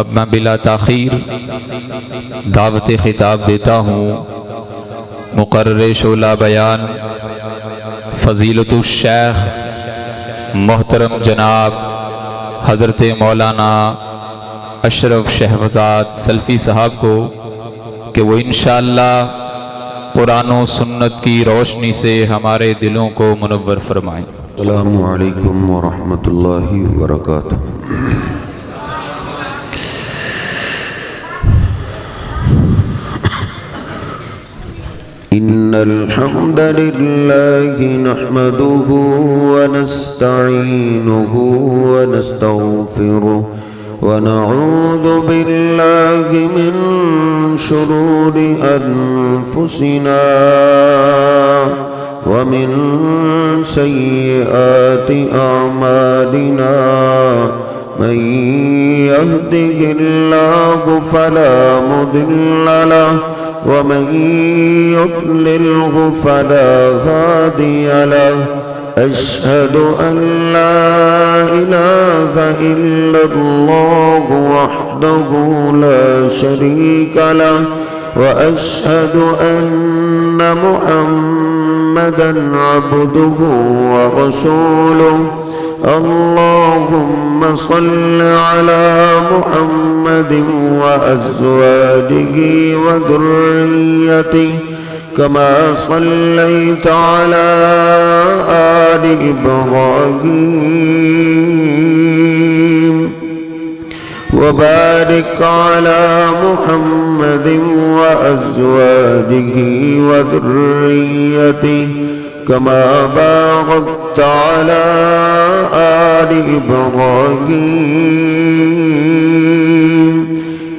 اب میں بلا تاخیر دعوت خطاب دیتا ہوں مقرر شعلہ بیان فضیلت الشیخ محترم جناب حضرت مولانا اشرف شہبزاد سلفی صاحب کو کہ وہ انشاءاللہ قرآن و سنت کی روشنی سے ہمارے دلوں کو منور فرمائیں۔ السلام علیکم ورحمۃ اللہ وبرکاتہ۔ ان الحمد للہ نحمده ونستعینه ونستغفره ونعوذ باللہ من شرور انفسنا ومن سیئات اعمالنا من يهده الله فلا مضل له ومن يضلله فلا هادي له أشهد أن لا إله إلا الله وحده لا شريك له وأشهد أن محمدا عبده ورسوله اللهم صل على محمد وأزواجه وذريته كما صليت على آل إبراهيم وبارك على محمد وأزواجه وذريته كما باركت على آل إبراهيم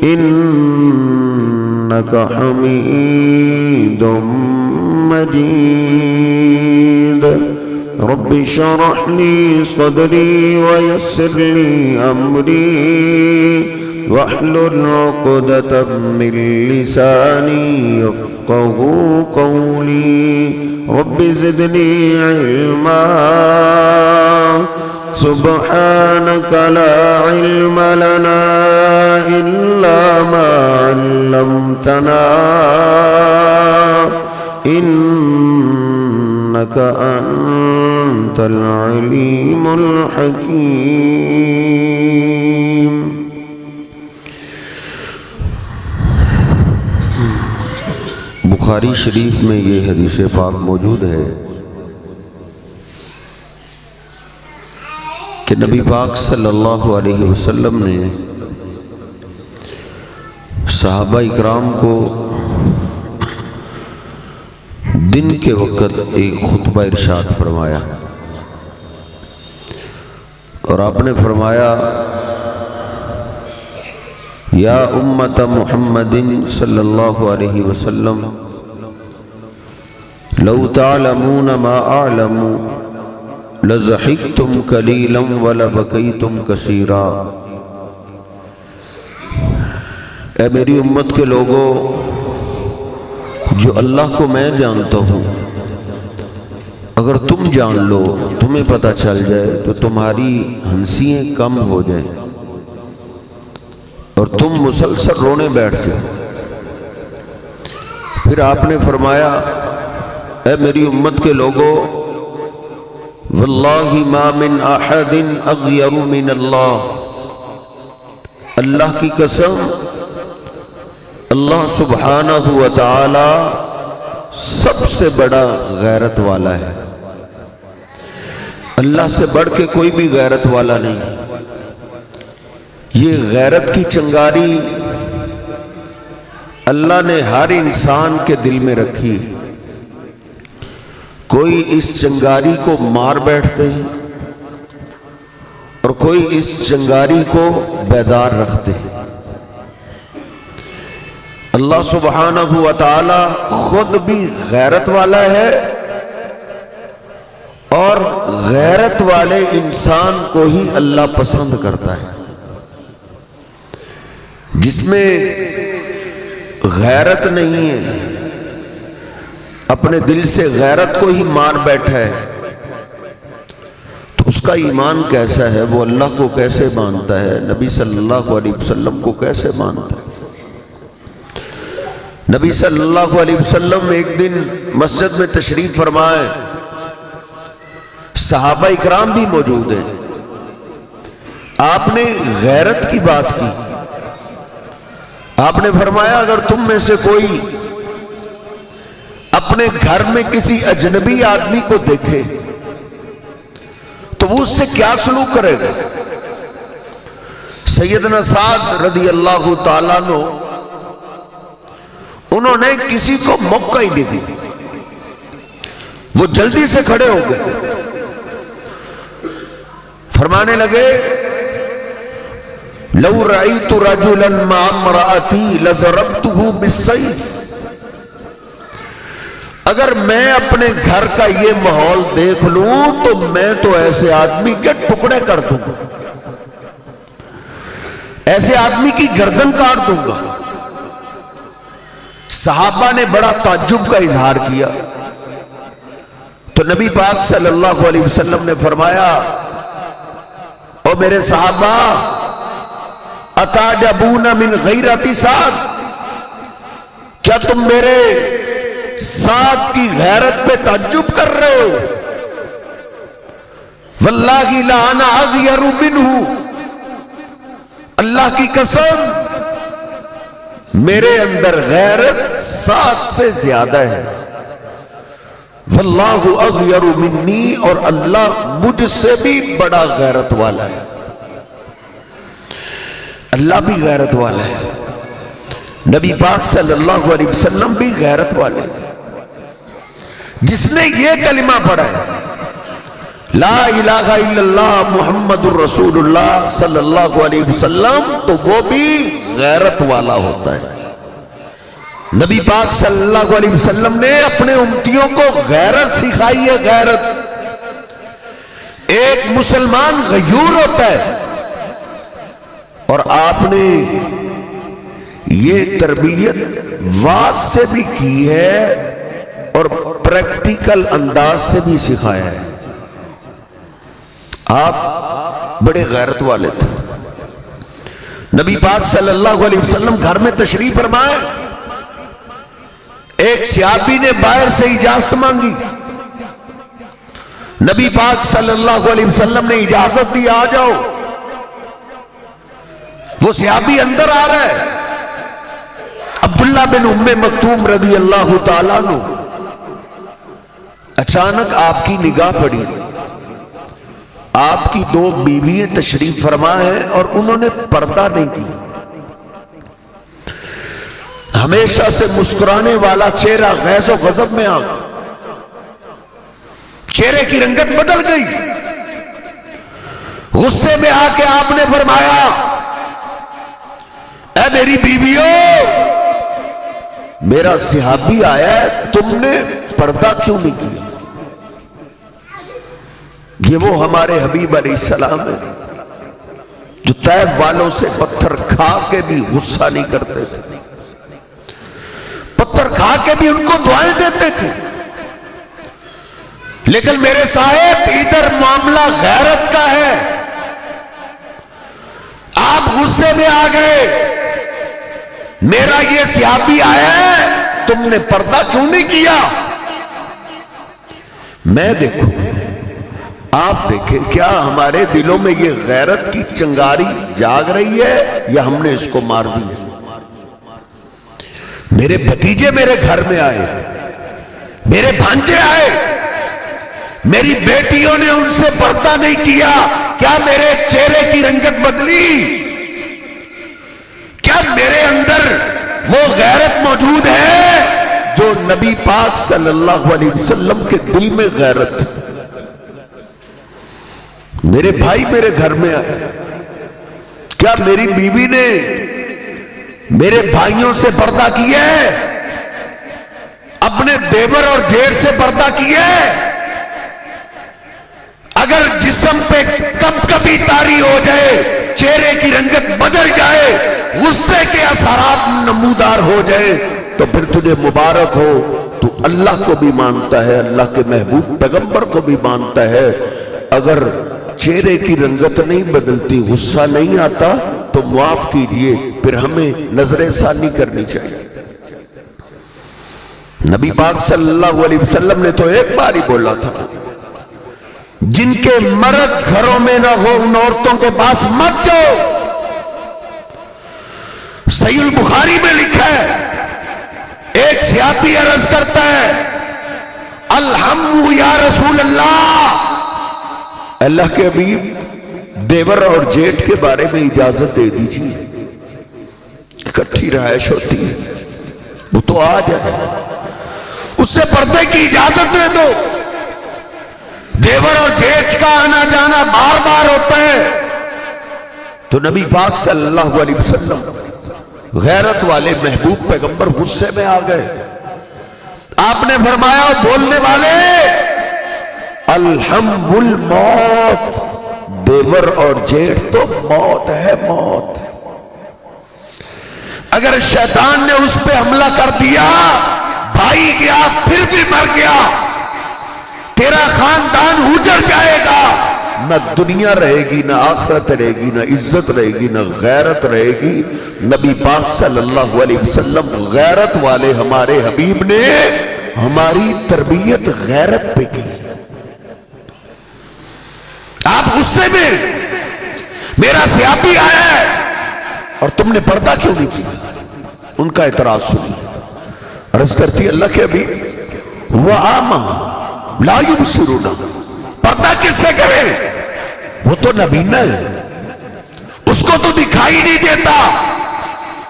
إنك حميد مجيد رب اشرح لي صدري ويسر لي أمري واحلل عقدة من لساني يفقهوا قولي رب زدني علما سبحانك لا علم لنا إلا ما علمتنا إنك أنت العليم الحكيم۔ بخاری شریف میں یہ حدیث پاک موجود ہے کہ نبی پاک صلی اللہ علیہ وسلم نے صحابہ اکرام کو دن کے وقت ایک خطبہ ارشاد فرمایا اور آپ نے فرمایا یا امت محمد صلی اللہ علیہ وسلم لو تعلمون ما اعلم لضحکتم قلیلا ولبکیتم کثیرا۔ اے میری امت کے لوگوں، جو اللہ کو میں جانتا ہوں اگر تم جان لو، تمہیں پتہ چل جائے تو تمہاری ہنسیاں کم ہو جائیں اور تم مسلسل رونے بیٹھ جاؤ۔ پھر آپ نے فرمایا اے میری امت کے لوگوں، واللہ ما من احد اغیر من اللہ، اللہ کی قسم اللہ سبحانہ و تعالی سب سے بڑا غیرت والا ہے، اللہ سے بڑھ کے کوئی بھی غیرت والا نہیں۔ یہ غیرت کی چنگاری اللہ نے ہر انسان کے دل میں رکھی، کوئی اس چنگاری کو مار بیٹھتے ہیں اور کوئی اس چنگاری کو بیدار رکھتے ہیں۔ اللہ سبحانہ و تعالی خود بھی غیرت والا ہے اور غیرت والے انسان کو ہی اللہ پسند کرتا ہے۔ جس میں غیرت نہیں ہے، اپنے دل سے غیرت کو ہی مار بیٹھا ہے، تو اس اس کا ایمان کیسا ہے، وہ اللہ کو کیسے مانتا ہے، نبی صلی اللہ علیہ وسلم کو کیسے مانتا ہے۔ نبی صلی اللہ علیہ وسلم ایک دن مسجد میں تشریف فرمائے، صحابہ اکرام بھی موجود ہیں، آپ نے غیرت کی بات کی۔ آپ نے فرمایا اگر تم میں سے کوئی اپنے گھر میں کسی اجنبی آدمی کو دیکھے تو وہ اس سے کیا سلوک کرے گا؟ سیدنا سعد رضی اللہ تعالیٰ عنہ انہوں نے کسی کو موقع ہی نہیں دی، وہ جلدی سے کھڑے ہو گئے، فرمانے لگے لو رأيت رجلا مع امرأتي لضربته بالسيف، اگر میں اپنے گھر کا یہ ماحول دیکھ لوں تو میں تو ایسے آدمی کے ٹکڑے کر دوں گا، ایسے آدمی کی گردن کاٹ دوں گا۔ صحابہ نے بڑا تعجب کا اظہار کیا تو نبی پاک صلی اللہ علیہ وسلم نے فرمایا او میرے صحابہ اتعجبون من غیرت سعد، کیا تم میرے سعد کی غیرت پہ تعجب کر رہے ہو؟ واللہ لا انا اغیر منہ، اللہ کی قسم میرے اندر غیرت سعد سے زیادہ ہے۔ واللہ اغیر منی، اور اللہ مجھ سے بھی بڑا غیرت والا ہے، اللہ بھی غیرت والا ہے، نبی پاک صلی اللہ علیہ وسلم بھی غیرت والے ہیں۔ جس نے یہ کلمہ پڑھا ہے لا الہ الا اللہ محمد الرسول اللہ صلی اللہ علیہ وسلم، تو وہ بھی غیرت والا ہوتا ہے۔ نبی پاک صلی اللہ علیہ وسلم نے اپنے امتیوں کو غیرت سکھائی ہے، غیرت۔ ایک مسلمان غیور ہوتا ہے، اور آپ نے یہ تربیت واعظ سے بھی کی ہے اور پریکٹیکل انداز سے بھی سکھایا ہے۔ آپ بڑے غیرت والے تھے۔ نبی پاک صلی اللہ علیہ وسلم گھر میں تشریف فرمائے، ایک صحابی نے باہر سے اجازت مانگی، نبی پاک صلی اللہ علیہ وسلم نے اجازت دی، آ جاؤ۔ وہ صحابی اندر آ رہا ہے، عبداللہ بن ام مکتوم رضی اللہ تعالیٰ عنہ، اچانک آپ کی نگاہ پڑی، آپ کی دو بیوییں تشریف فرما ہیں اور انہوں نے پردہ نہیں کی۔ ہمیشہ سے مسکرانے والا چہرہ غیظ و غضب میں آ گیا، چہرے کی رنگت بدل گئی۔ غصے میں آ کے آپ نے فرمایا اے میری بیویوں، میرا صحابی آیا ہے، تم نے پردہ کیوں نہیں کیا؟ یہ وہ ہمارے حبیب علیہ السلام ہے جو طیف والوں سے پتھر کھا کے بھی غصہ نہیں کرتے تھے، پتھر کھا کے بھی ان کو دعائیں دیتے تھے۔ لیکن میرے صاحب ادھر معاملہ غیرت کا ہے، آپ غصے میں آ گئے، میرا یہ صحابی آیا ہے، تم نے پردہ کیوں نہیں کیا؟ میں دیکھوں، آپ دیکھیں، کیا ہمارے دلوں میں یہ غیرت کی چنگاری جاگ رہی ہے یا ہم نے اس کو مار دیا؟ میرے بھتیجے میرے گھر میں آئے، میرے بھانجے آئے، میری بیٹیوں نے ان سے پردہ نہیں کیا، کیا میرے چہرے کی رنگت بدلی؟ کیا میرے اندر وہ غیرت موجود ہے جو نبی پاک صلی اللہ علیہ وسلم کے دل میں غیرت تھی؟ میرے بھائی میرے گھر میں آئے، کیا میری بیوی نے میرے بھائیوں سے پردہ کیا ہے؟ اپنے دیور اور جیڑ سے پردہ کیا ہے؟ اگر جسم پہ کب کبھی طاری ہو جائے، چہرے کی رنگت بدل جائے، غصے کے اثرات نمودار ہو جائے، تو پھر تجھے مبارک ہو، تو اللہ کو بھی مانتا ہے، اللہ کے محبوب پیغمبر کو بھی مانتا ہے۔ اگر چہرے کی رنگت نہیں بدلتی، غصہ نہیں آتا تو معاف کیجئے، پھر ہمیں نظر ثانی کرنی چاہیے۔ نبی پاک صلی اللہ علیہ وسلم نے تو ایک بار ہی بولا تھا، جن کے مرد گھروں میں نہ ہو ان عورتوں کے پاس مت جاؤ۔ صحیح البخاری میں لکھا ہے، ایک صحابی عرض کرتا ہے، الحمد یا رسول اللہ، اللہ کے حبیب دیور اور جیٹھ کے بارے میں اجازت دے دیجیے، اکٹھی رہائش ہوتی ہے، وہ تو آ جائے، اس سے پردے کی اجازت دے دو۔ دیور اور جیٹھ کا آنا جانا بار بار ہوتا ہے، تو نبی پاک صلی اللہ علیہ وسلم غیرت والے محبوب پیغمبر غصے میں آ گئے۔ آپ نے فرمایا، بولنے والے، الحمد الموت، دیور اور جیٹھ تو موت ہے، موت۔ اگر شیطان نے اس پہ حملہ کر دیا، بھائی گیا پھر بھی مر گیا، تیرا خاندان اجڑ جائے گا، نہ دنیا رہے گی، نہ آخرت رہے گی، نہ عزت رہے گی، نہ غیرت رہے گی۔ نبی پاک صلی اللہ علیہ وسلم غیرت والے ہمارے حبیب نے ہماری تربیت غیرت پہ کی۔ آپ غصے میں، میرا صحابی آیا ہے اور تم نے پردہ کیوں نہیں کیا؟ ان کا اعتراض سنی، عرض کرتی، اللہ کے حبیب وَآمَا لَا يُبْصِرُونَ، پردہ کس سے کرے؟ وہ تو نبینا ہے، اس کو تو دکھائی نہیں دیتا،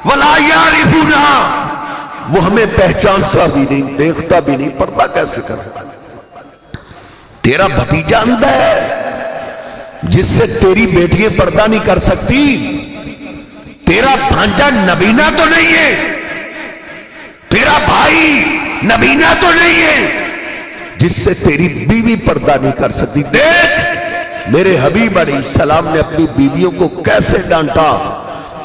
وَلَا يَعْرِفُونَ، وہ ہمیں پہچانتا بھی نہیں، دیکھتا بھی نہیں، پردہ کیسے کرے؟ تیرا بھتیجا اندھا ہے جس سے تیری بیٹیاں پردہ نہیں کر سکتی، تیرا بھانجا نبینا تو نہیں ہے، تیرا بھائی نبینا تو نہیں ہے جس سے تیری بیوی پردہ نہیں کر سکتی۔ دیکھ میرے حبیب علیہ السلام نے اپنی بیویوں کو کیسے ڈانٹا،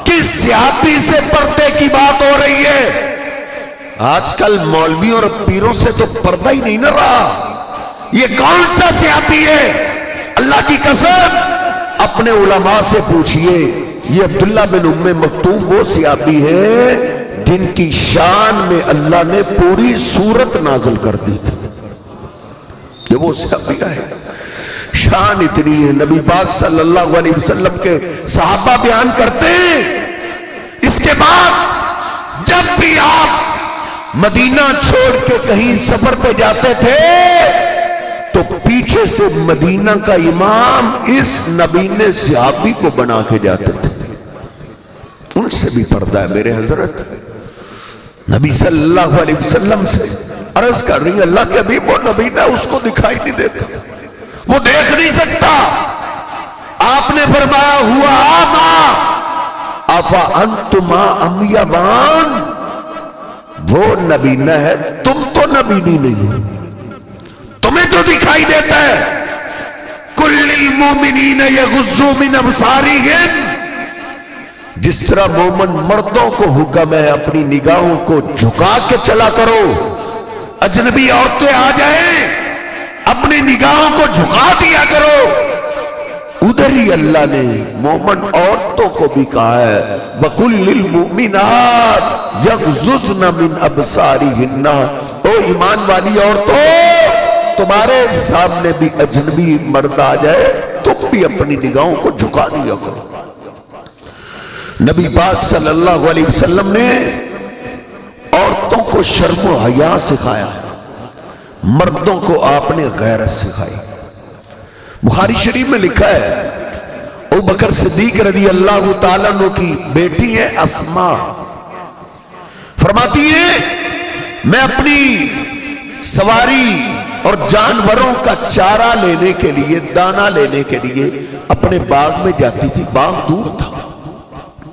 کس صحابی سے پردے کی بات ہو رہی ہے؟ آج کل مولویوں اور پیروں سے تو پردہ ہی نہیں نہ رہا، یہ کون سا صحابی ہے؟ اللہ کی قسم اپنے علماء سے پوچھئے، یہ عبداللہ بن ام مکتوم وہ صحابی ہے جن کی شان میں اللہ نے پوری سورت نازل کر دی تھی، یہ وہ صحابی ہے، شان اتنی ہے۔ نبی پاک صلی اللہ علیہ وسلم کے صحابہ بیان کرتے ہیں، اس کے بعد جب بھی آپ مدینہ چھوڑ کے کہیں سفر پہ جاتے تھے تو پیچھے سے مدینہ کا امام اس نبینے صحابی کو بنا کے جاتے تھے، ان سے بھی پردہ ہے۔ میرے حضرت نبی صلی اللہ علیہ وسلم سے عرض کر رہی ہیں، اللہ کے حبیب وہ نبینا اس کو دکھائی نہیں دیتا، وہ دیکھ نہیں سکتا۔ آپ نے فرمایا، ہوا آما افا انتما امیبان، وہ نبینا ہے، تم تو نبینی نہیں ہو، تمہیں تو دکھائی دیتا ہے۔ کل المومنین یغضوا من ابصارہم، جس طرح مومن مردوں کو حکم ہے اپنی نگاہوں کو جھکا کے چلا کرو، اجنبی عورتیں آ جائیں اپنی نگاہوں کو جھکا دیا کرو۔ ادھر ہی اللہ نے مومن عورتوں کو بھی کہا ہے، وَقُلْ لِلْمُؤْمِنَاتِ يَغْضُضْنَ مِنْ أَبْصَارِهِنَّ، او ایمان والی عورتوں، تمہارے سامنے بھی اجنبی مرد آ جائے تم بھی اپنی نگاہوں کو جھکا دیا کرو۔ نبی پاک صلی اللہ علیہ وسلم نے عورتوں کو شرم و حیا سکھایا، مردوں کو آپ نے غیرت سکھائی۔ بخاری شریف میں لکھا ہے، ابو بکر صدیق رضی اللہ تعالیٰ عنہ کی بیٹی ہے اسماء، فرماتی ہے میں اپنی سواری اور جانوروں کا چارہ لینے کے لیے، دانا لینے کے لیے اپنے باغ میں جاتی تھی، باغ دور تھا،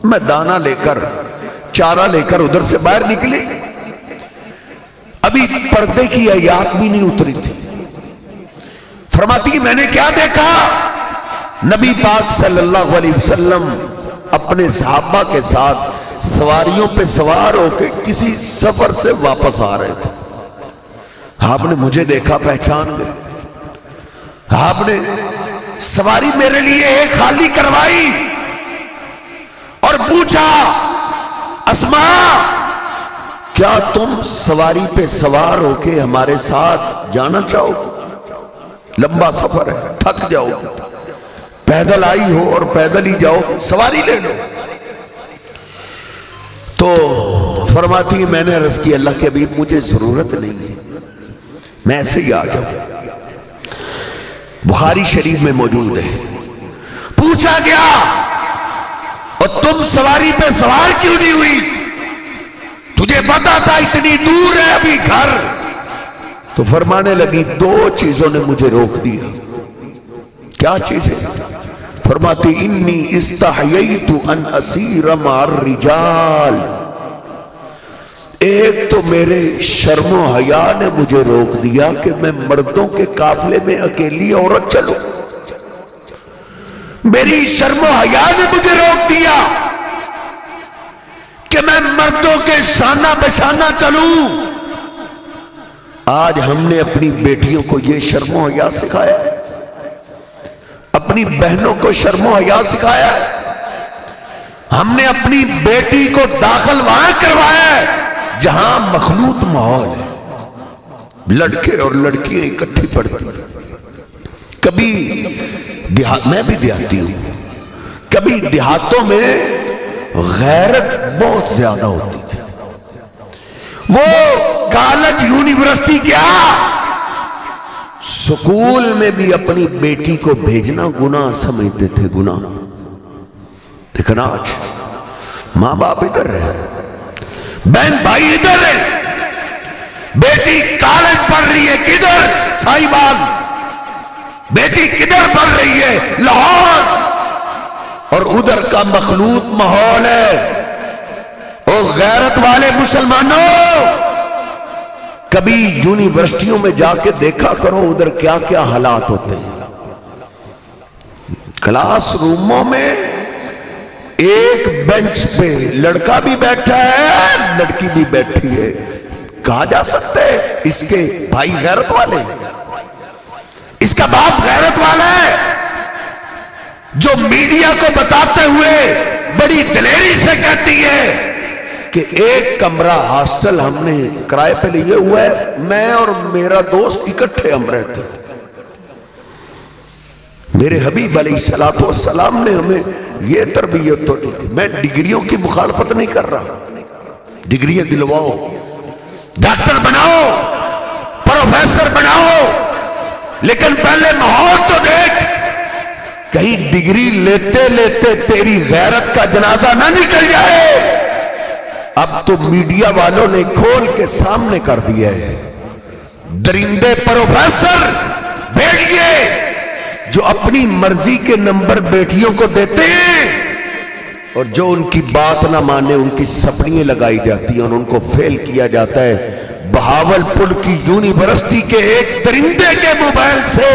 میں دانا لے کر، چارہ لے کر ادھر سے باہر نکلی، ابھی پردے کی آیات بھی نہیں اتری تھی، فرماتی میں نے کیا دیکھا، نبی پاک صلی اللہ علیہ وسلم اپنے صحابہ کے ساتھ سواریوں پہ سوار ہو کے کسی سفر سے واپس آ رہے تھے، آپ نے مجھے دیکھا، پہچان گئے، آپ نے سواری میرے لیے ایک خالی کروائی اور پوچھا اسما کیا تم سواری پہ سوار ہو کے ہمارے ساتھ جانا چاہو؟ لمبا سفر ہے، تھک جاؤ، پیدل آئی ہو اور پیدل ہی جاؤ، سواری لے لو۔ تو فرماتی میں نے عرض کی اللہ کے حبیب مجھے ضرورت نہیں ہے، میں ایسے ہی آ جاؤں۔ بخاری شریف میں موجود ہے۔ پوچھا گیا اور تم سواری پہ سوار کیوں نہیں ہوئی؟ تجھے پتا تھا اتنی دور ہے ابھی گھر؟ تو فرمانے لگی دو چیزوں نے مجھے روک دیا۔ کیا چیزیں؟ فرماتی انی استحییت ان اسیر مع الرجال، ایک تو میرے شرم و حیا نے مجھے روک دیا کہ میں مردوں کے قافلے میں اکیلی عورت چلوں، میری شرم و حیا نے مجھے روک دیا کہ میں مردوں کے شانہ بشانہ چلوں۔ آج ہم نے اپنی بیٹیوں کو یہ شرم و حیا سکھایا ہے، اپنی بہنوں کو شرم و حیا سکھایا ہے، ہم نے اپنی بیٹی کو داخل وہاں کروایا ہے جہاں مخلوط ماحول ہے، لڑکے اور لڑکیاں اکٹھی پڑھتی ہیں۔ کبھی میں بھی دیہاتی ہوں، کبھی دیہاتوں میں غیرت بہت زیادہ ہوتی تھی۔ وہ کالج یونیورسٹی کیا سکول میں بھی اپنی بیٹی کو بھیجنا گناہ سمجھتے تھے، گناہ۔ لیکن آج ماں باپ ادھر ہے، بہن بھائی ادھر ہے، بیٹی کالج پڑھ رہی ہے کدھر؟ سائیبال۔ بیٹی کدھر پڑھ رہی ہے؟ لاہور۔ اور ادھر کا مخلوط ماحول ہے۔ او غیرت والے مسلمانوں، کبھی یونیورسٹیوں میں جا کے دیکھا کرو ادھر کیا کیا حالات ہوتے ہیں۔ کلاس روموں میں ایک بینچ پہ لڑکا بھی بیٹھا ہے، لڑکی بھی بیٹھی ہے، کہا جا سکتا ہے اس کے بھائی غیرت والے، اس کا باپ غیرت والا ہے، جو میڈیا کو بتاتے ہوئے بڑی دلیری سے کہتی ہے کہ ایک کمرہ ہاسٹل ہم نے کرائے پہ لیے ہوا ہے، میں اور میرا دوست اکٹھے ہم رہتے ہیں۔ میرے حبیب علیہ السلام نے ہمیں یہ تربیت تو دی تھی۔ میں ڈگریوں کی مخالفت نہیں کر رہا، ڈگریاں دلواؤ، ڈاکٹر بناؤ، پروفیسر بناؤ، لیکن پہلے ماحول تو دیکھ، کہیں ڈگری لیتے لیتے تیری غیرت کا جنازہ نہ نکل جائے۔ اب تو میڈیا والوں نے کھول کے سامنے کر دیا ہے، درندے پروفیسر بھیڑیے جو اپنی مرضی کے نمبر بیٹیوں کو دیتے ہیں اور جو ان کی بات نہ مانے ان کی سپڑیاں لگائی جاتی ہیں اور ان کو فیل کیا جاتا ہے۔ بہاول پور کی یونیورسٹی کے ایک درندے کے موبائل سے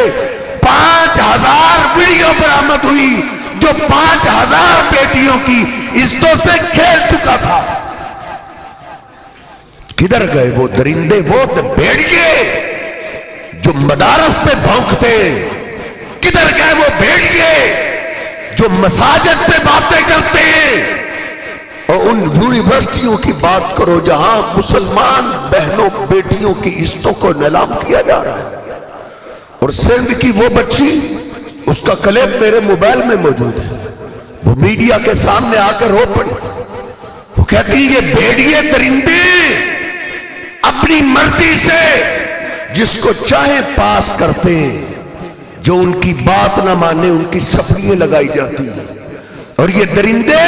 5000 ویڈیو برآمد ہوئی جو 5000 بیٹیوں کی عزتوں سے کھیل چکا تھا۔ کدھر گئے وہ درندے، وہ بھیڑیے جو مدارس پہ بھونکتے؟ کدھر گئے وہ بھیڑیے جو مساجد پہ باتیں کرتے ہیں؟ اور ان یونیورسٹیوں کی بات کرو جہاں مسلمان بہنوں بیٹیوں کی عزتوں کو نیلام کیا جا رہا ہے۔ اور سندھ کی وہ بچی، اس کا کلپ میرے موبائل میں موجود ہے، وہ میڈیا کے سامنے آ کر رو پڑی، وہ کہتی ہیں یہ بھیڑیے درندے اپنی مرضی سے جس کو چاہے پاس کرتے ہیں، جو ان کی بات نہ مانے ان کی سپڑیاں لگائی جاتی ہیں۔ اور یہ درندے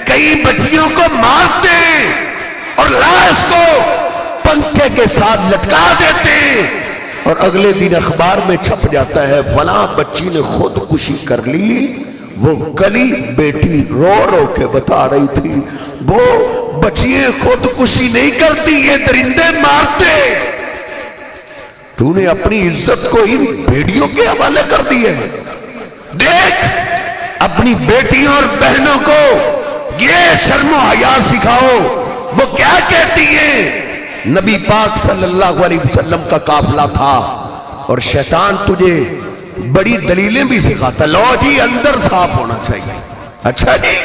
کئی بچیوں کو مارتے ہیں اور لاش کو پنکھے کے ساتھ لٹکا دیتے ہیں، اور اگلے دن اخبار میں چھپ جاتا ہے فلاں بچی نے خودکشی کر لی۔ وہ کلی بیٹی رو رو کے بتا رہی تھی وہ بچیاں خودکشی نہیں کرتی، یہ درندے مارتے۔ تو نے اپنی عزت کو ان بھیڑیوں کے حوالے کر دی ہے۔ دیکھ اپنی بیٹیوں اور بہنوں کو یہ شرم و حیا سکھاؤ۔ وہ کیا کہتی ہیں؟ نبی پاک صلی اللہ علیہ وسلم کا قافلہ تھا اور شیطان تجھے بڑی دلیلیں بھی سکھاتا. لو جی اندر صاف ہونا چاہیے. اچھا جی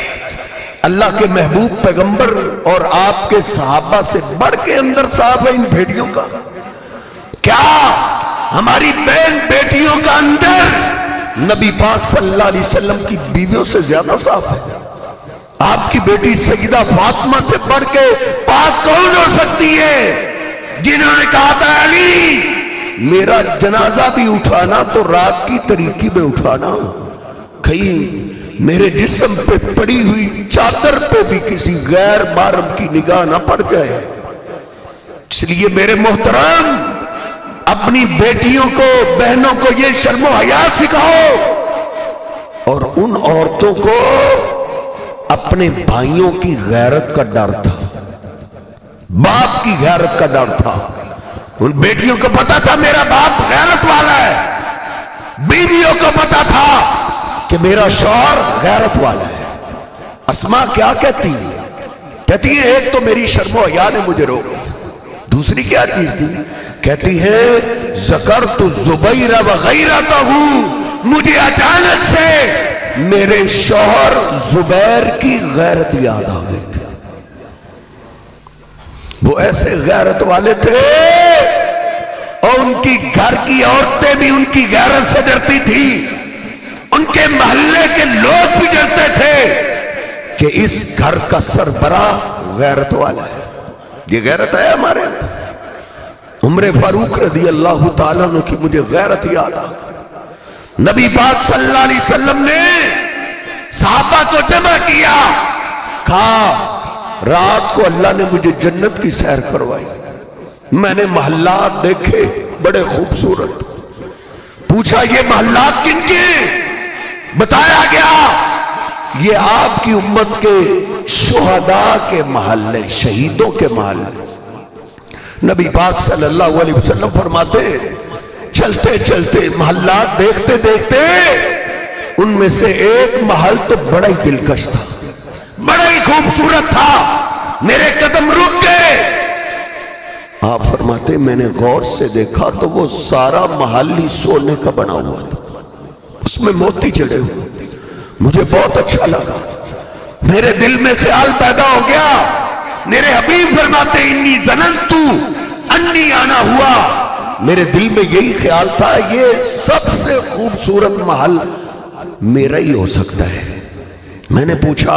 اللہ کے محبوب پیغمبر اور آپ کے صحابہ سے بڑھ کے اندر صاف ہے ان بھیڑیوں کا؟ کیا ہماری بہن بیٹیوں کا اندر نبی پاک صلی اللہ علیہ وسلم کی بیویوں سے زیادہ صاف ہے؟ آپ کی بیٹی سیدہ فاطمہ سے بڑھ کے پاک کون ہو سکتی ہے؟ جنہوں نے کہا تھا علی میرا جنازہ بھی اٹھانا تو رات کی طریقے میں اٹھانا، کہیں میرے جسم پہ پڑی ہوئی چادر پہ بھی کسی غیر محرم کی نگاہ نہ پڑ جائے. اس لیے میرے محترم اپنی بیٹیوں کو بہنوں کو یہ شرم و حیا سکھاؤ، اور ان عورتوں کو اپنے بھائیوں کی غیرت کا ڈر تھا، باپ کی غیرت کا ڈر تھا. ان بیٹیوں کو پتا تھا میرا باپ غیرت والا ہے، بیویوں کو پتا تھا کہ میرا شوہر غیرت والا ہے. اسماء کیا کہتی ہے ایک تو میری شرم و حیا نے مجھے روک، دوسری کیا چیز تھی؟ کہتی ہے ذکرت الزبیر وغیرتہ، مجھے اچانک سے میرے شوہر زبیر کی غیرت یاد آ گئی تھی. وہ ایسے غیرت والے تھے اور ان کی گھر کی عورتیں بھی ان کی غیرت سے ڈرتی تھی، ان کے محلے کے لوگ بھی ڈرتے تھے کہ اس گھر کا سربراہ غیرت والا ہے. یہ غیرت ہے ہمارے اندر. عمر فاروق رضی اللہ تعالیٰ عنہ کی مجھے غیرت یاد آ گئی. نبی پاک صلی اللہ علیہ وسلم نے صحابہ کو جمع کیا، کہا رات کو اللہ نے مجھے جنت کی سیر کروائی، میں نے محلات دیکھے بڑے خوبصورت. پوچھا یہ محلات کن کے؟ بتایا گیا یہ آپ کی امت کے شہداء کے محلے، شہیدوں کے محلے. نبی پاک صلی اللہ علیہ وسلم فرماتے چلتے چلتے محلات دیکھتے دیکھتے ان میں سے ایک محل تو بڑا ہی دلکش تھا، بڑا ہی خوبصورت تھا، میرے قدم رک گئے. آپ فرماتے میں نے غور سے دیکھا تو وہ سارا محل ہی سونے کا بنا ہوا تھا، اس میں موتی جڑے ہوئے. مجھے بہت اچھا لگا، میرے دل میں خیال پیدا ہو گیا. میرے حبیب فرماتے انی ظننت انی آنا ہوا، میرے دل میں یہی خیال تھا یہ سب سے خوبصورت محل میرا ہی ہو سکتا ہے. میں نے پوچھا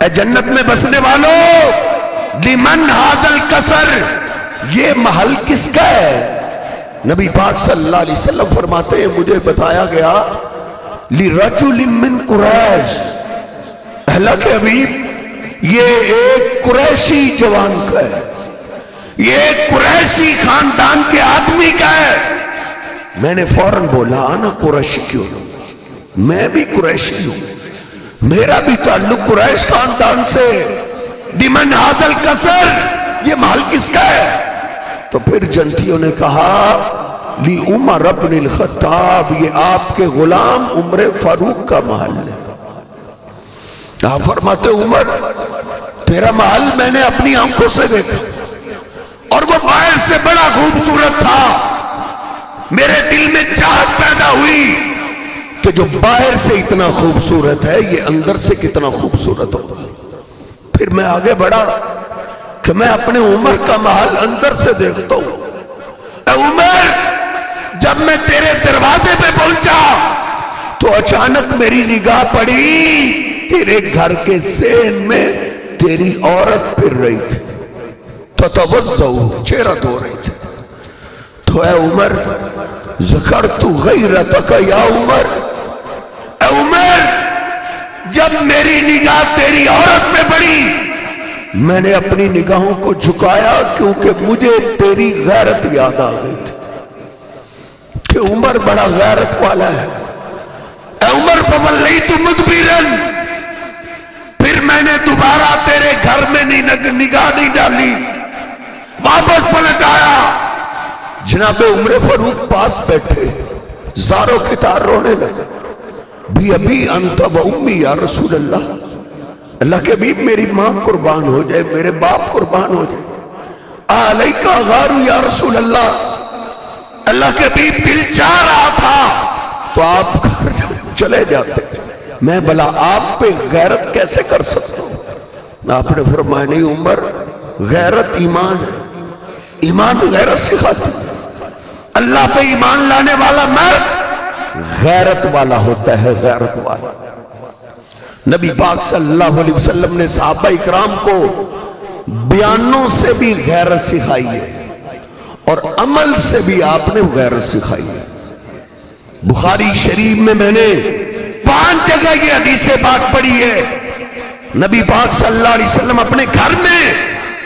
اے جنت میں بسنے والوں لمن ھذا القصر، یہ محل کس کا ہے؟ نبی پاک صلی اللہ علیہ وسلم فرماتے ہیں مجھے بتایا گیا لرجل من قریش، اللہ کے حبیب یہ ایک قریشی جوان کا ہے، یہ ایک قریشی خاندان کے آدمی کا ہے. میں نے فوراً بولا انا قریشی کیوں، میں بھی قریشی ہوں، میرا بھی تعلق قریش خاندان سے. لمن ھذا القصر، یہ محل کس کا ہے؟ تو پھر جنتیوں نے کہا لی عمر بن الخطاب، یہ آپ کے غلام عمر فاروق کا محل ہے. آپ فرماتے عمر تیرا محل میں نے اپنی آنکھوں سے دیکھا اور وہ باہر سے بڑا خوبصورت تھا. میرے دل میں چاہت پیدا ہوئی کہ جو باہر سے اتنا خوبصورت ہے یہ اندر سے کتنا خوبصورت ہوگا. پھر میں آگے بڑھا کہ میں اپنے عمر کا محل اندر سے دیکھتا ہوں. اے عمر جب میں تیرے دروازے پہ پہنچا تو اچانک میری نگاہ پڑی تیرے گھر کے صحن میں تیری عورت پھر رہی تھی، تتوضؤ، چہرہ دھو رہی تھی. تو اے عمر ذکرت غیرتک یا عمر، اے عمر جب میری نگاہ تیری عورت پہ پڑی میں نے اپنی نگاہوں کو جھکایا کیونکہ مجھے تیری غیرت یاد آ گئی تھی کہ عمر بڑا غیرت والا ہے. اے عمر فولیت مدبرا، پھر میں نے دوبارہ تیرے گھر میں نگاہ نہیں ڈالی، واپس پلٹ آیا. جناب عمر فاروق پاس بیٹھے زاروں کی تار رونے لگے. بھی ابھی انت و امی یا رسول اللہ، اللہ کے حبیب میری ماں قربان ہو جائے، میرے باپ قربان ہو جائے. علیکا غار یا رسول اللہ، اللہ کے حبیب دل چاہ رہا تھا تو آپ گھر چلے جاتے. میں بھلا آپ پہ غیرت کیسے کر سکتا ہوں؟ آپ نے فرمایا نہیں عمر، غیرت ایمان ہے، ایمان غیرت سکھاتی. اللہ پہ ایمان لانے والا مرد غیرت والا ہوتا ہے، غیرت والا. نبی پاک صلی اللہ علیہ وسلم نے صحابہ اکرام کو بیانوں سے بھی غیرت سکھائی ہے اور عمل سے بھی آپ نے غیرت سکھائی ہے. بخاری شریف میں نے 5 جگہ یہ حدیث بات پڑھی ہے. نبی پاک صلی اللہ علیہ وسلم اپنے گھر میں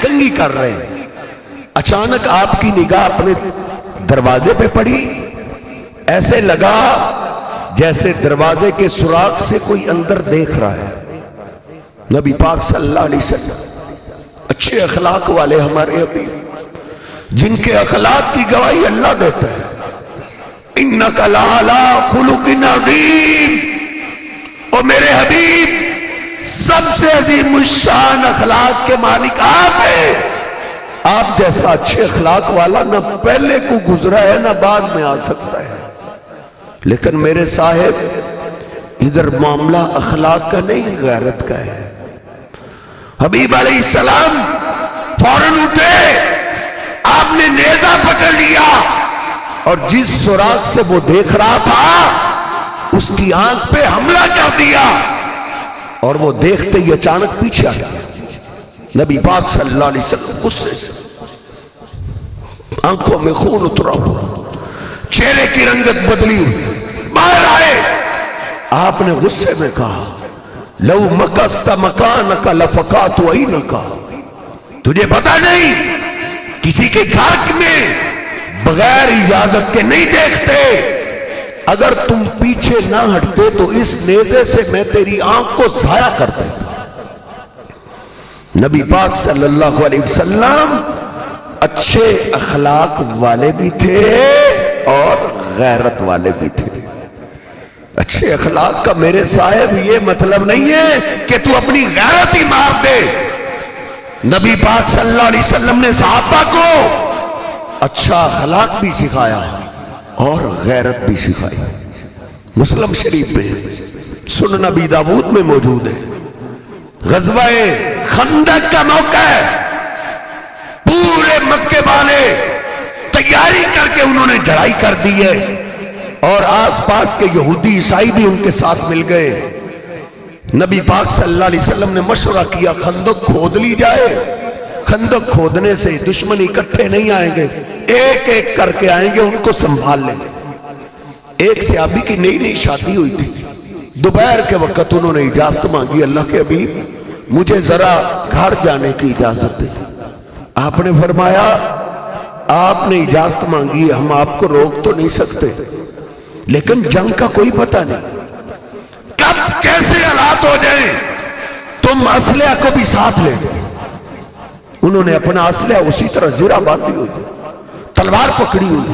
کنگھی کر رہے ہیں، اچانک آپ کی نگاہ اپنے دروازے پہ پڑی. ایسے لگا جیسے دروازے کے سوراخ سے کوئی اندر دیکھ رہا ہے. نبی پاک صلی اللہ علیہ وسلم اچھے اخلاق والے ہمارے حبیب، جن کے اخلاق کی گواہی اللہ دیتا ہے. اِنَّكَ لَعَلَىٰ خُلُقٍ عَظِيمٍ، اور میرے حبیب سب سے عظیم الشان اخلاق کے مالک آپ ہیں. آپ جیسا اچھے اخلاق والا نہ پہلے کو گزرا ہے نہ بعد میں آ سکتا ہے. لیکن میرے صاحب ادھر معاملہ اخلاق کا نہیں، غیرت کا ہے. حبیب علیہ السلام فوراً اٹھے، آپ نے نیزہ پکڑ لیا اور جس سوراخ سے وہ دیکھ رہا تھا اس کی آنکھ پہ حملہ کر دیا اور وہ دیکھتے ہی اچانک پیچھے آ گیا. نبی پاک صلی اللہ علیہ وسلم غصے سے آنکھوں میں خون اترا ہوا، چہرے کی رنگت بدلی ہوئی، باہر آئے. آپ نے غصے میں کہا لو مکست مکانک لفقات عینک، تجھے پتا نہیں کسی کے گھر میں بغیر اجازت کے نہیں دیکھتے. اگر تم پیچھے نہ ہٹتے تو اس نیزے سے میں تیری آنکھ کو ضائع کر دیتا. نبی پاک صلی اللہ علیہ وسلم اچھے اخلاق والے بھی تھے اور غیرت والے بھی تھے. اچھے اخلاق کا میرے صاحب یہ مطلب نہیں ہے کہ تو اپنی غیرت ہی مار دے. نبی پاک صلی اللہ علیہ وسلم نے صحابہ کو اچھا اخلاق بھی سکھایا اور غیرت بھی سکھائی. مسلم شریف میں، سنن ابی داؤد میں موجود ہے. غزوہ خندق کا موقع ہے، پورے مکے والے تیاری کر کے انہوں نے چڑھائی کر دی ہے اور آس پاس کے یہودی عیسائی بھی ان کے ساتھ مل گئے. نبی پاک صلی اللہ علیہ وسلم نے مشورہ کیا خندق کھود لی جائے. خندق کھودنے سے دشمن اکٹھے نہیں آئیں گے، ایک ایک کر کے آئیں گے، ان کو سنبھال لیں گے. ایک صحابی کی نئی نئی شادی ہوئی تھی. دوپہر کے وقت انہوں نے اجازت مانگی، اللہ کے حبیب مجھے ذرا گھر جانے کی اجازت دے. آپ نے فرمایا آپ نے اجازت مانگی، ہم آپ کو روک تو نہیں سکتے، لیکن جنگ کا کوئی پتہ نہیں کب کیسے حالات ہو جائیں، تم اسلحہ کو بھی ساتھ لے لیں. انہوں نے اپنا اسلحہ اسی طرح زرہ باندھی ہوئی، تلوار پکڑی ہوئی،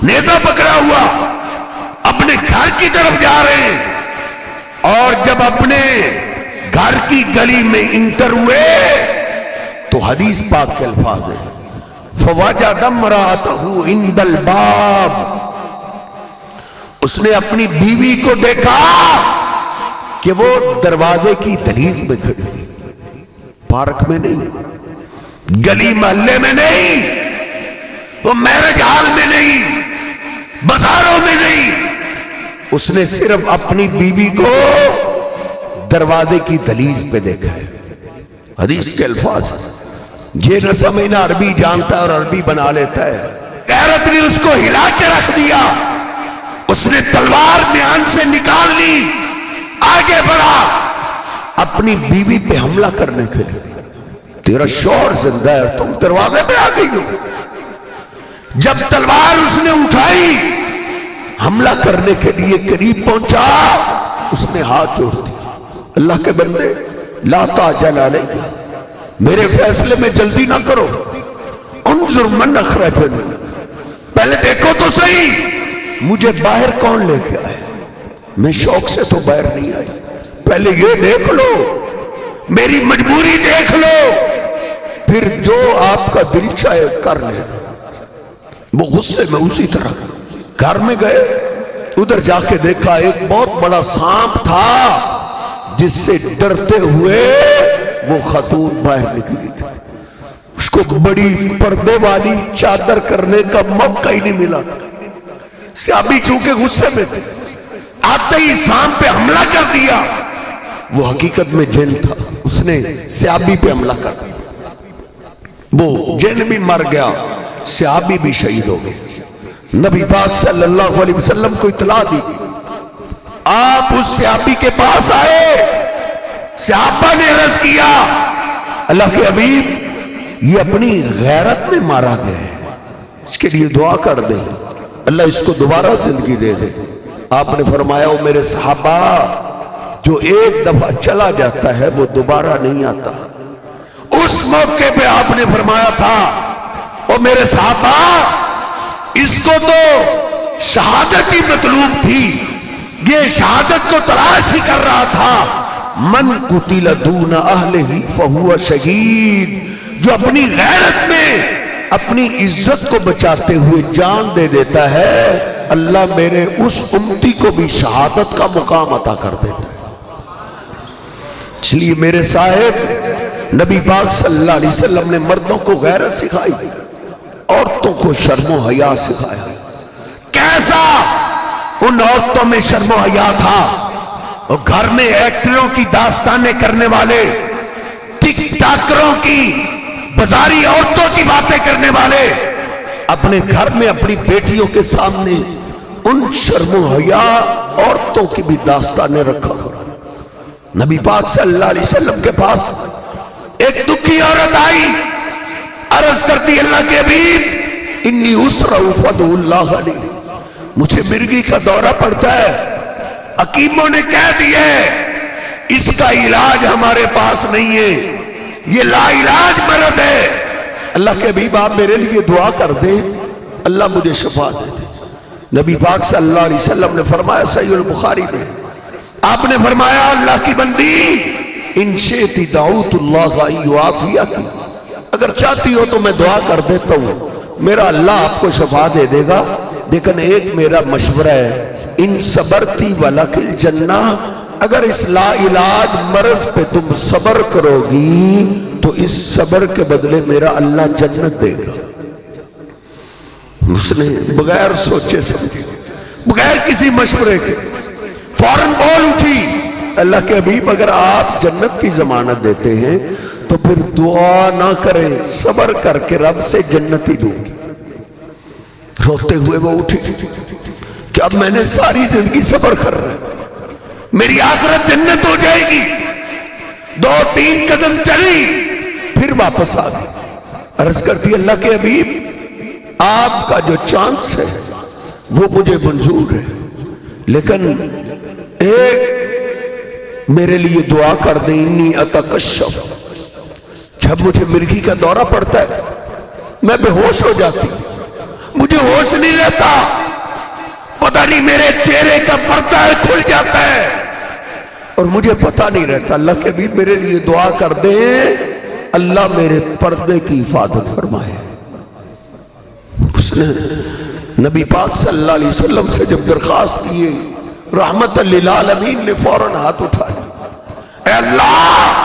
نیزہ پکڑا ہوا، اپنے گھر کی طرف جا رہے ہیں. اور جب اپنے گھر کی گلی میں انٹر ہوئے تو حدیث پاک کے الفاظ ہیں فوجد امرأته عند الباب، اس نے اپنی بیوی کو دیکھا کہ وہ دروازے کی دہلیز میں کھڑی، پارک میں نہیں، گلی محلے میں نہیں، وہ میرج ہال میں نہیں، بازاروں میں نہیں. اس نے صرف اپنی بیوی کو دروازے کی دہلیز پہ دیکھا ہے. حدیث کے الفاظ یہ نہ سمجھنا عربی جانتا ہے اور عربی بنا لیتا ہے. غیرت نے اس کو ہلا کے رکھ دیا، اس نے تلوار میان سے نکال لی، آگے بڑھا اپنی بیوی پہ حملہ کرنے کے لیے. تیرا شوہر زندہ ہے، تم دروازے پہ آ گئی ہو. جب تلوار اس نے اٹھائی حملہ کرنے کے لیے قریب پہنچا، اس نے ہاتھ جوڑ دیا، اللہ کے بندے لا تعجل علیہ، میرے فیصلے میں جلدی نہ کرو، انظر من اخرجنی، پہلے دیکھو تو صحیح مجھے باہر کون لے کے آئے. میں شوق سے تو باہر نہیں آئی، پہلے یہ دیکھ لو، میری مجبوری دیکھ لو، پھر جو آپ کا دل چاہے کر لینا. وہ غصے میں اسی طرح گھر میں گئے، ادھر جا کے دیکھا ایک بہت بڑا سانپ تھا جس سے ڈرتے ہوئے وہ خاتون باہر نکلی تھی. اس کو بڑی پردے والی چادر کرنے کا موقع ہی نہیں ملا تھا. صحابی چونکہ غصے میں تھے, آتے ہی سانپ پہ حملہ کر دیا. وہ حقیقت میں جن تھا, اس نے صحابی پہ حملہ کر دیا. وہ جن بھی مر گیا, صحابی بھی شہید ہو گئے. نبی پاک صلی اللہ علیہ وسلم کو اطلاع دی. آپ اس صحابی کے پاس آئے. صحابہ نے عرض کیا, اللہ کے حبیب یہ اپنی غیرت میں مارا گیا ہے, اس کے لیے دعا کر دیں, اللہ اس کو دوبارہ زندگی دے دے. آپ نے فرمایا, او میرے صحابہ, جو ایک دفعہ چلا جاتا ہے وہ دوبارہ نہیں آتا. اس موقع پہ آپ نے فرمایا تھا, او میرے صحابہ, اس کو تو شہادت ہی مطلوب تھی, یہ شہادت کو تلاش ہی کر رہا تھا. من قتل دون اہلہ فہو شہید, جو اپنی غیرت میں اپنی عزت کو بچاتے ہوئے جان دے دیتا ہے, اللہ میرے اس امتی کو بھی شہادت کا مقام عطا کر دیتا ہے. اس لیے میرے صاحب نبی پاک صلی اللہ علیہ وسلم نے مردوں کو غیرت سکھائی, عورتوں کو شرم و حیا سکھایا. کیسا ان عورتوں میں شرم و حیا تھا, اور گھر میں ایکٹروں کی داستانیں کرنے والے, ٹک ٹاکروں کی, بازاری عورتوں کی باتیں کرنے والے, اپنے گھر میں اپنی بیٹیوں کے سامنے ان شرم و حیا عورتوں کی بھی داستانیں رکھا کرو. نبی پاک صلی اللہ علیہ وسلم کے پاس ایک دکھی عورت آئی, عرض کرتی, اللہ کے حبیب انی اسرع فدعوا اللہ علی, مجھے مرگی کا دورہ پڑتا ہے, حکیموں نے کہہ دیا اس کا علاج ہمارے پاس نہیں ہے, یہ لا علاج مرض ہے. اللہ کے حبیب آپ میرے لیے دعا کر دیں, اللہ مجھے شفا دے دے. نبی پاک صلی اللہ علیہ وسلم نے فرمایا, صحیح البخاری میں آپ نے فرمایا, اللہ کی بندی, ان شئتی دعوت اللہ ان یعافیک, اگر چاہتی ہو تو میں دعا کر دیتا ہوں, میرا اللہ آپ کو شفا دے دے گا, لیکن ایک میرا مشورہ ہے, ان صبرتی ولک الجنہ, اگر اس لا علاج مرض پہ تم صبر کرو گی تو اس صبر کے بدلے میرا اللہ جنت دے گا. اس نے بغیر سوچے سمجھے, بغیر کسی مشورے کے فوراً بول اٹھی, اللہ کے حبیب اگر آپ جنت کی ضمانت دیتے ہیں تو پھر دعا نہ کریں, صبر کر کے رب سے جنت ہی دوں گی. روتے ہوئے وہ اٹھی کہ اب میں نے ساری زندگی صبر کر رہا ہے, میری آخرت جنت ہو جائے گی. 2-3 قدم چلی, پھر واپس آ گئی. عرض کرتی, اللہ کے حبیب آپ کا جو چانس ہے وہ مجھے منظور ہے, لیکن ایک میرے لیے دعا کر دیں, انی اتکشف, جب مجھے مرگی کا دورہ پڑتا ہے میں بے ہوش ہو جاتی, مجھے ہوش نہیں رہتا, پتہ نہیں میرے چہرے کا پردہ کھل جاتا ہے اور مجھے پتہ نہیں رہتا. اللہ کے حبیب میرے لیے دعا کر دیں, اللہ میرے پردے کی حفاظت فرمائے. اس نے نبی پاک صلی اللہ علیہ وسلم سے جب درخواست کی, رحمت للعالمین نے فوراً ہاتھ اٹھایا, اے اللہ,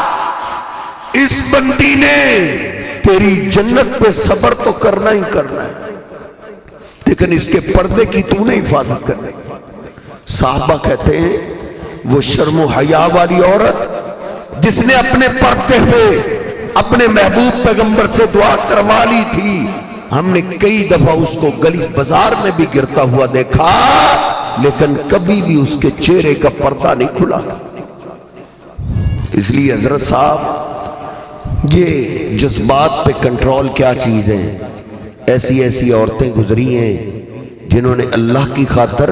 اس بندی نے تیری جنت پہ صبر تو کرنا ہی کرنا ہے, لیکن اس کے پردے کی تو نے حفاظت کرنی. صحابہ کہتے ہیں وہ شرم و حیا والی عورت جس نے اپنے پردے پہ اپنے محبوب پیغمبر سے دعا کروا لی تھی, ہم نے کئی دفعہ اس کو گلی بازار میں بھی گرتا ہوا دیکھا, لیکن کبھی بھی اس کے چہرے کا پردہ نہیں کھلا تھا. اس لیے حضرت صاحب, یہ جذبات پہ کنٹرول کیا چیز ہے. ایسی ایسی عورتیں گزری ہیں جنہوں نے اللہ کی خاطر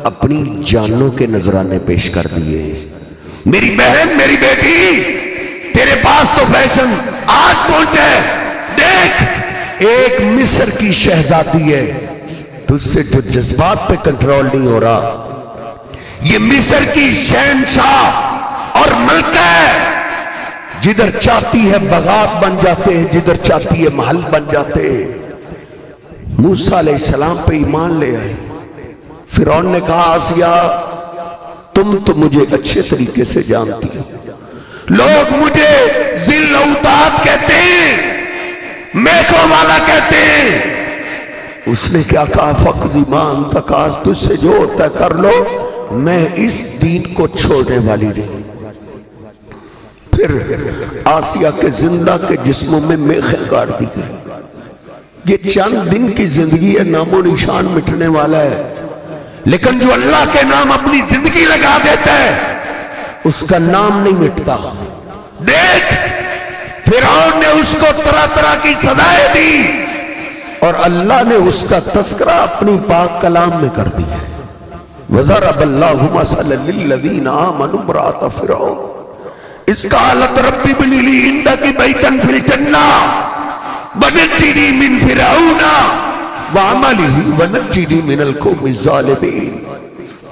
اپنی جانوں کے نذرانے پیش کر دیے. میری بہن, میری بیٹی, تیرے پاس تو فیشن آج پہنچے, دیکھ ایک مصر کی شہزادی ہے, تجھ سے جو جذبات پہ کنٹرول نہیں ہو رہا, یہ مصر کی شہنشاہ اور ملکہ ہے, جدھر چاہتی ہے باغات بن جاتے ہیں, جدھر چاہتی ہے محل بن جاتے ہیں. موسیٰ علیہ السلام پہ ایمان لے آئے, فرعون نے کہا آسیہ تم تو مجھے اچھے طریقے سے جانتی ہو، لوگ مجھے ذل اوتاد کہتے ہیں، میکوں والا کہتے ہیں۔ اس نے کیا کہا فقضی ما انت قاض، تجھ سے جو ہوتا ہے کر لو، میں اس دین کو چھوڑنے والی نہیں۔ پھر آسیہ کے زندہ کے جسموں میں میخیں گاڑ دی گئی۔ یہ چند دن کی زندگی ہے، نام و نشان مٹنے والا ہے، لیکن جو اللہ کے نام اپنی زندگی لگا دیتا ہے اس کا نام نہیں مٹتا۔ دیکھ فرعون نے اس کو طرح طرح کی سزائیں دی اور اللہ نے اس کا تذکرہ اپنی پاک کلام میں کر دیا۔ وَضَرَبَ اللَّهُ مَثَلًا لِّلَّذِينَ آمَنُوا امْرَأَتَ فِرْعَوْنَ إِذْ قَالَتْ رَبِّ ابْنِ لِي عِندَكَ بَيْتًا فِي الْجَنَّةِ وَنَجِّنِي مِنْ فِرْعَوْنَ وَعَمَلِهِ وَنَجِّنِي مِنَ الْقَوْمِ الظَّالِمِينَ۔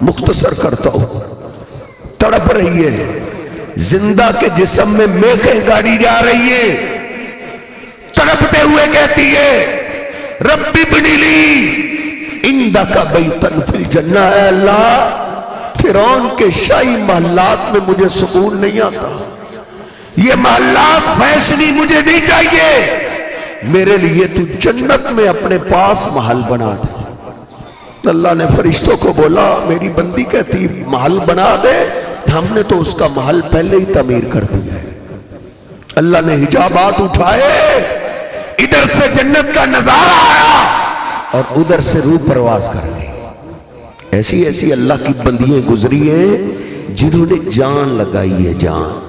مختصر کرتا ہوں، تڑپ رہی ہے، زندہ کے جسم میں میخیں گاڑی جا رہی ہے، تڑپتے ہوئے کہتی ہے رب ابن لی عندک بیتن فی الجنہ، اے اللہ فرعون کے شاہی محلات میں مجھے سکون نہیں آتا، یہ محلات فیصلی مجھے نہیں چاہیے، میرے لیے تو جنت میں اپنے پاس محل بنا دے۔ اللہ نے فرشتوں کو بولا میری بندی کہتی محل بنا دے، ہم نے تو اس کا محل پہلے ہی تعمیر کر دیا ہے۔ اللہ نے حجابات اٹھائے، ادھر سے جنت کا نظارہ آیا اور ادھر سے روح پرواز کر گئی۔ ایسی ایسی اللہ کی بندیاں گزری ہیں جنہوں نے جان لگائی ہے، جان۔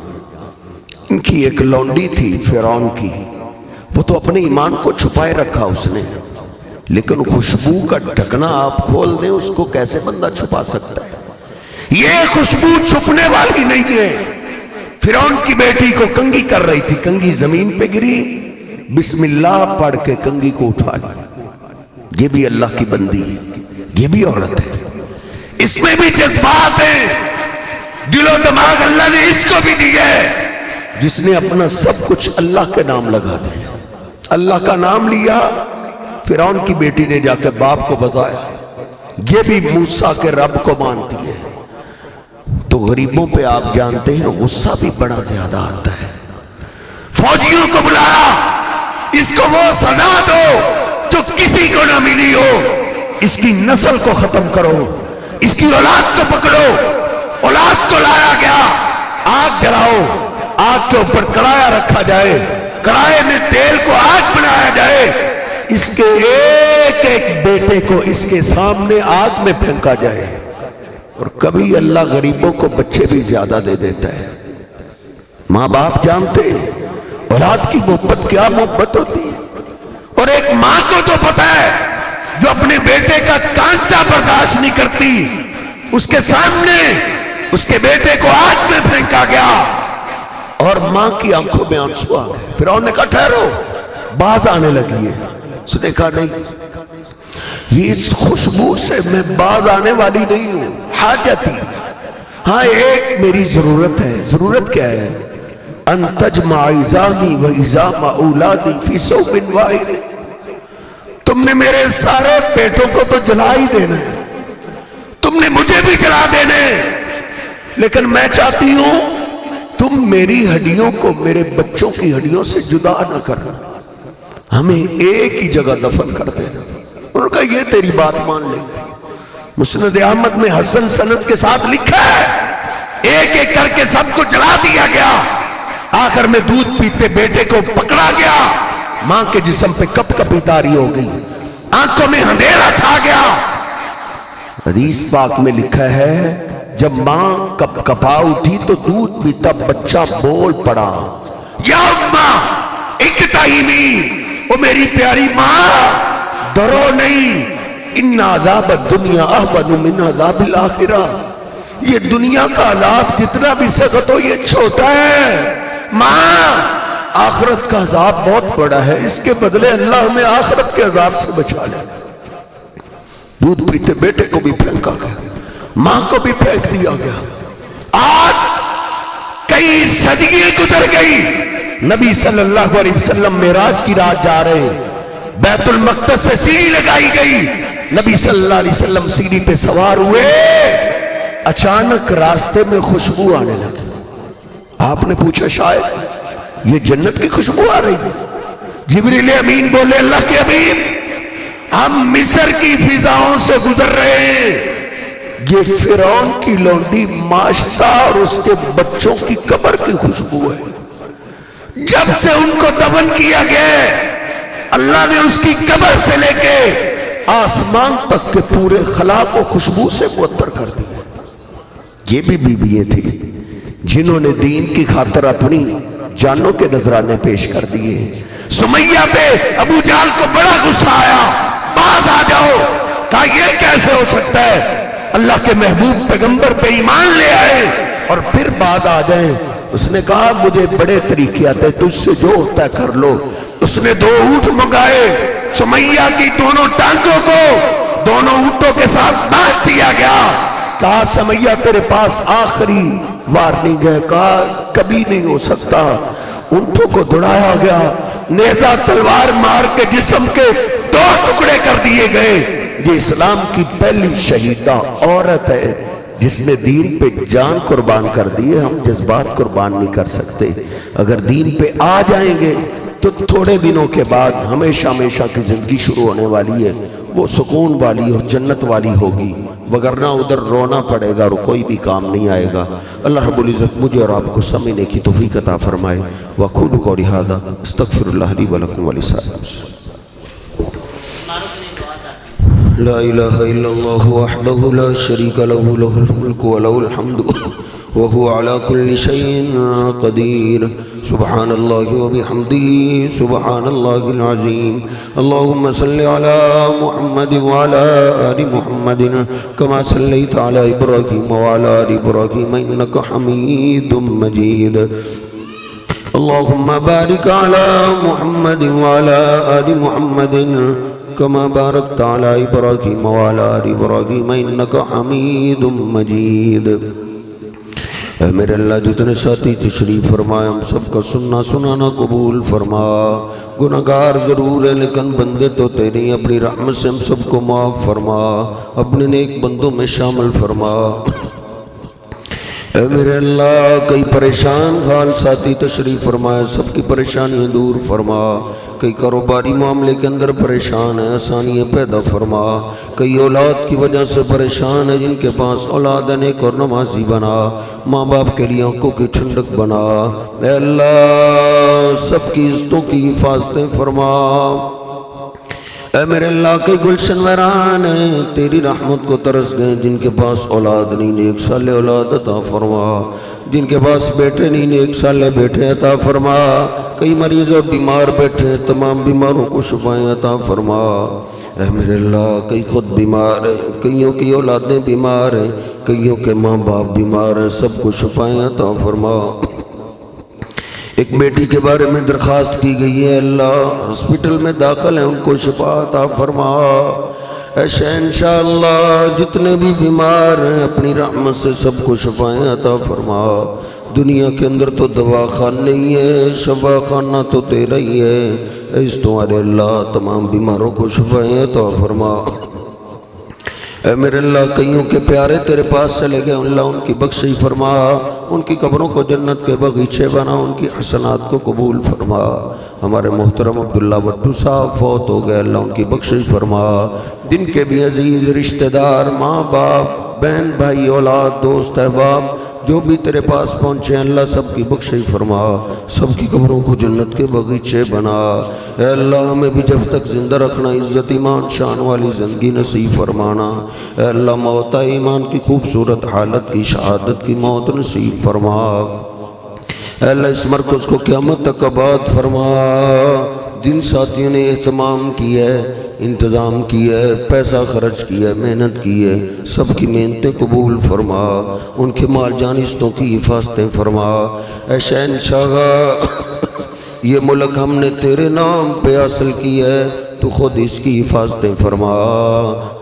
ان کی ایک لونڈی تھی فرعون کی، وہ تو اپنے ایمان کو چھپائے رکھا اس نے، لیکن خوشبو کا ڈھکنا آپ کھول دیں اس کو کیسے بندہ چھپا سکتا ہے؟ یہ خوشبو چھپنے والی نہیں ہے۔ فرعون کی بیٹی کو کنگھی کر رہی تھی، کنگھی زمین پہ گری، بسم اللہ پڑھ کے کنگھی کو اٹھا لیا۔ یہ بھی اللہ کی بندی ہے، یہ بھی عورت ہے، اس میں بھی جذبات ہیں، دل و دماغ اللہ نے اس کو بھی دیا ہے، جس نے اپنا سب کچھ اللہ کے نام لگا دیا۔ اللہ کا نام لیا، فرعون کی بیٹی نے جا کے باپ کو بتایا، یہ بھی موسیٰ کے رب کو مانتی ہے۔ تو غریبوں پہ آپ جانتے ہیں غصہ بھی بڑا زیادہ آتا ہے۔ فوجیوں کو بلایا، اس کو وہ سزا دو جو کسی کو نہ ملی ہو، اس کی نسل کو ختم کرو، اس کی اولاد کو پکڑو۔ اولاد کو لایا گیا، آگ جلاؤ، آگ کے اوپر کڑایا رکھا جائے، کڑائے میں تیل کو آگ بنایا جائے، اس کے ایک ایک بیٹے کو اس کے سامنے آگ میں پھینکا جائے۔ اور کبھی اللہ غریبوں کو بچے بھی زیادہ دے دیتا ہے۔ ماں باپ جانتے ہیں اولاد کی محبت کیا محبت ہوتی ہے، اور ایک ماں کو تو پتا ہے جو اپنے بیٹے کا کانٹا برداشت نہیں کرتی، اس کے سامنے اس کے بیٹے کو آگ میں پھینکا گیا اور ماں کی آنکھوں میں آنسو آ گئے۔ فرعون نے کہا ٹھہرو، باز آنے لگی ہے۔ اس نے کہا نہیں، یہ اس خوشبو سے میں باز آنے والی نہیں ہوں، حاجتی، ہاں ایک میری ضرورت ہے۔ ضرورت کیا ہے؟ ان تجمع عظامی و عظام اولادی فی ثوب واحد، تم نے میرے سارے پیٹوں کو تو جلا ہی دینا ہے، تم نے مجھے بھی جلا دینا ہے، لیکن میں چاہتی ہوں تم میری ہڈیوں کو میرے بچوں کی ہڈیوں سے جدا نہ کرنا، ہمیں ایک ہی جگہ دفن کر دینا۔ انہوں نے کہا یہ تیری بات مان لیں گے۔ مسند احمد میں حسن سند کے ساتھ لکھا ہے ایک ایک کر کے سب کو جلا دیا گیا، آخر میں دودھ پیتے بیٹے کو پکڑا گیا، ماں کے جسم پہ کپ کپی طاری ہو گئی، آنکھوں میں اندھیرا چھا گیا۔ حدیث پاک میں لکھا ہے جب ماں کپ کپا اٹھی تو دودھ پیتا بچہ بول پڑا، یا اماں اکتئیمی، او میری پیاری ماں ڈرو نہیں، ان عذاب الدنیا اہون من عذاب الآخرہ، یہ دنیا کا عذاب جتنا بھی سخت ہو یہ چھوٹا ہے، ماں آخرت کا عذاب بہت بڑا ہے، اس کے بدلے اللہ ہمیں آخرت کے عذاب سے بچا لے۔ دودھ پیتے بیٹے کو بھی پھینکا گیا، ماں کو بھی پھینک دیا گیا۔ آج کئی صدیاں گزر گئی، نبی صلی اللہ علیہ وسلم معراج کی رات جا رہے، بیت المقدس سے سیڑھی لگائی گئی، نبی صلی اللہ علیہ وسلم سیڑھی پہ سوار ہوئے، اچانک راستے میں خوشبو آنے لگی۔ آپ نے پوچھا شاید یہ جنت کی خوشبو آ رہی ہے؟ جبریل امین بولے اللہ کے حبیب ہم مصر کی فضاؤں سے گزر رہے ہیں، یہ فرعون کی لونڈی ماشطہ اور اس کے بچوں کی قبر کی خوشبو ہے۔ جب سے ان کو دفن کیا گیا اللہ نے اس کی قبر سے لے کے آسمان تک کے پورے خلا کو خوشبو سے معطر کر دیا۔ یہ بھی بیوییں تھی جنہوں نے دین کی خاطر اپنی جانوں کے نذرانے پیش کر دیے۔ سمیہ پہ ابو جہل کو بڑا غصہ آیا، باز آ جاؤ، کہا یہ کیسے ہو سکتا ہے، اللہ کے محبوب پیغمبر پہ ایمان لے آئے اور پھر بعد آ جائیں۔ اس نے کہا مجھے بڑے طریقے آتے، تجھ سے جو ہوتا ہے کر لو۔ اس نے 2 اونٹ منگائے، سمیہ کی دونوں ٹانگوں کو دونوں اونٹوں کے ساتھ باندھ دیا گیا۔ کہا سمیہ تیرے پاس آخری وارننگ ہے، کہا کبھی نہیں ہو سکتا۔ اونٹوں کو دوڑایا گیا، نیزہ تلوار مار کے جسم کے 2 ٹکڑے کر دیے گئے۔ یہ اسلام کی پہلی شہیدہ عورت ہے جس نے دین پہ جان قربان کر دی ہے۔ ہم جذبات قربان نہیں کر سکتے، اگر دین پہ آ جائیں گے تو تھوڑے دنوں کے بعد ہمیشہ ہمیشہ کی زندگی شروع ہونے والی ہے، وہ سکون والی اور جنت والی ہوگی، وگرنہ ادھر رونا پڑے گا اور کوئی بھی کام نہیں آئے گا۔ اللہ رب العزت مجھے اور آپ کو سمجھنے کی توفیق عطا فرمائے۔ وَأَقُولُ قَوْلِي هَٰذَا أَسْتَغْفِرُ اللَّهَ لِي وَلَكُمْ وَلِسَائِرِ الْمُسْلِمِينَ۔ لا الہ الا اللہ وحدہ لا شریک لہ لہ الملک ولہ الحمد وهو على كل شيء قدير سبحان الله وبحمده سبحان الله العظيم اللهم صل على محمد وعلى آل محمد كما صليت على إبراهيم وعلى آل إبراهيم إنك حميد مجيد اللهم بارك على محمد وعلى آل محمد كما باركت على إبراهيم وعلى آل إبراهيم إنك حميد مجيد۔ اے میرے اللہ جتنے ساتھی تشریف فرمائے ہم سب کا سننا سنانا قبول فرما۔ گناہگار ضرور ہے لیکن بندے تو تیری، اپنی رحمت سے ہم سب کو معاف فرما، اپنے نیک بندوں میں شامل فرما۔ اے میرے اللہ کئی پریشان حال ساتھی تشریف فرمائے، سب کی پریشانیاں دور فرما۔ کئی کاروباری معاملے کے اندر پریشان ہیں، آسانیاں پیدا فرما۔ کئی اولاد کی وجہ سے پریشان ہیں، جن کے پاس اولاد ہے نیک اور نمازی بنا، ماں باپ کے لیے آنکھوں کی ٹھنڈک بنا۔ اے اللہ سب کی عزتوں کی حفاظتیں فرما۔ اے میرے اللہ کئی گلشن ویران ہیں تیری رحمت کو ترس گئے، جن کے پاس اولاد نہیں نیک صالح اولاد عطا فرما، جن کے پاس بیٹے نہیں نیک صالح بیٹے عطا فرما۔ کئی مریض اور بیمار بیٹھے ہیں، تمام بیماروں کو شفائیں عطا فرما۔ اے میرے اللہ کئی خود بیمار ہیں، کئیوں کی اولادیں بیمار ہیں، کئیوں کے ماں باپ بیمار ہیں، سب کو شفائیں عطا فرما۔ ایک بیٹی کے بارے میں درخواست کی گئی ہے، اللہ ہاسپٹل میں داخل ہیں ان کو شفا عطا فرما۔ اے شہنشاہ اللہ جتنے بھی بیمار ہیں اپنی رحمت سے سب کو شفائیں عطا فرما۔ دنیا کے اندر تو دوا خان نہیں ہے، شفا خانہ تو تیرا ہی ہے، اس تمہارے اللہ تمام بیماروں کو شفائیں عطا فرما۔ اے میرے اللہ کئیوں کے پیارے تیرے پاس چلے گئے، اللہ ان کی بخشش فرما، ان کی قبروں کو جنت کے بغیچے بنا، ان کی حسنات کو قبول فرما۔ ہمارے محترم عبداللہ بٹو صاحب فوت ہو گئے، اللہ ان کی بخشش فرما۔ جن کے بھی عزیز رشتہ دار ماں باپ بہن بھائی اولاد دوست احباب جو بھی تیرے پاس پہنچے اللہ سب کی بخشش فرما، سب کی قبروں کو جنت کے بغیچے بنا۔ اے اللہ ہمیں بھی جب تک زندہ رکھنا، عزت ایمان شان والی زندگی نصیب فرمانا۔ اے اللہ موت ایمان کی خوبصورت حالت کی شہادت کی موت نصیب فرما۔ اے اللہ اس مرکز کو قیامت تک آباد فرما۔ جن ساتھیوں نے اہتمام کیا ہے، انتظام کیا ہے، پیسہ خرچ کیا ہے، محنت کی ہے، سب کی محنتیں قبول فرما، ان کے مال جانستوں کی حفاظتیں فرما۔ اے شہنشاہ یہ ملک ہم نے تیرے نام پہ حاصل کیا ہے، تو خود اس کی حفاظتیں فرما،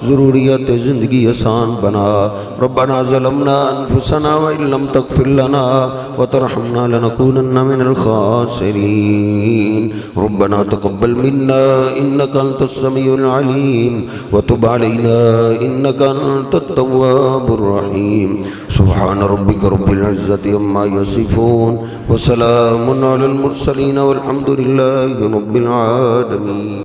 ضروریات زندگی آسان بنا۔ ربنا ظلمنا انفسنا وان لم تغفر لنا وترحمنا لنكونن من الخاسرين۔ ربنا تقبل منا انك انت السميع العليم وتب علينا انك انت التواب الرحيم۔ سبحان ربك رب العزة عما يصفون وسلام على المرسلين والحمد لله رب العالمين۔